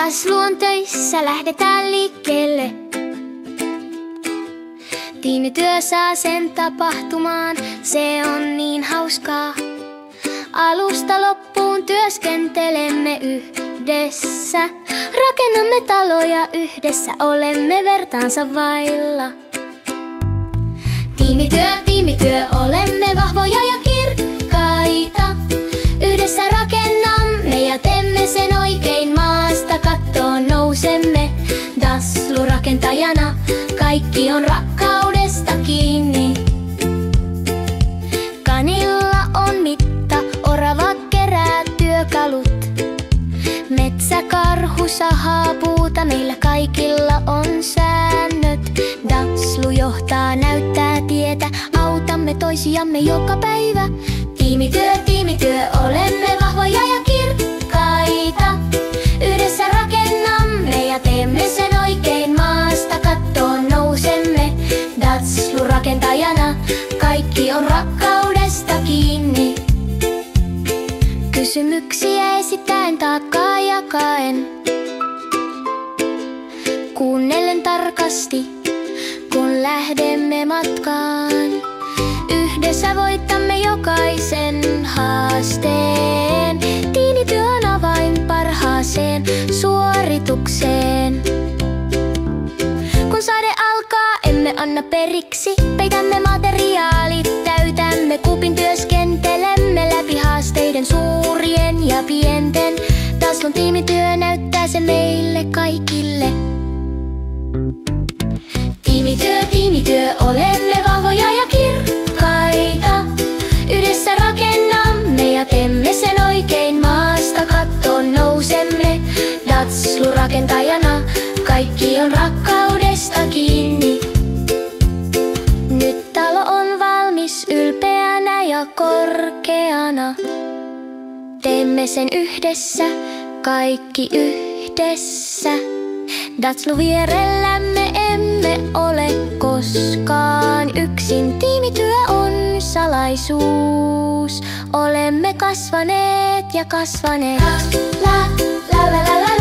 Daslu on töissä, lähdetään liikkeelle. Tiimityö saa sen tapahtumaan, se on niin hauskaa. Alusta loppuun työskentelemme yhdessä. Rakennamme taloja yhdessä, olemme vertaansa vailla. Tiimityö, olemme vahvoja ja kirkkaita. Yhdessä rakennamme ja teemme sen oikein, maasta kattoon nousemme. Daslu rakentajana, kaikki on rakkaudesta kiinni. Kanilla on mitta, orava kerää työkalut. Metsäkarhu sahaa puuta, meillä kaikilla on säännöt. Daslu johtaa, näyttää tietä, autamme toisiamme joka päivä. Tiimityö, olemme vahvoja ja kirkkaita. Yhdessä rakennamme ja teemme sen oikein, maasta kattoon nousemme. Daslu rakentajana, kaikki on rakkaudesta kiinni. Kysymyksiä esittäen, taakkaa jakaen. Kuunnellen tarkasti, kun lähdemme matkaan. Yhdessä voitamme jokaisen haasteen. Tiimityö on avain parhaaseen suoritukseen. Kun sade alkaa, emme anna periksi. Peitämme materiaalit, täytämme kupin, työskentelemme läpi haasteiden, suurien ja pienten. Daslun tiimityö näyttää se meille kaikille. Tiimityö, olemme vahvoja ja kirkkaita. Yhdessä rakennamme ja teemme sen oikein, maasta kattoon nousemme. Daslu rakentajana, kaikki on rakkaudesta kiinni. Nyt talo on valmis ylpeänä ja korkeana. Teemme sen yhdessä, kaikki yhdessä. Daslu vierellämme, emme ole koskaan yksin. Tiimityö on salaisuus. Olemme kasvaneet ja kasvaneet. La la la la la.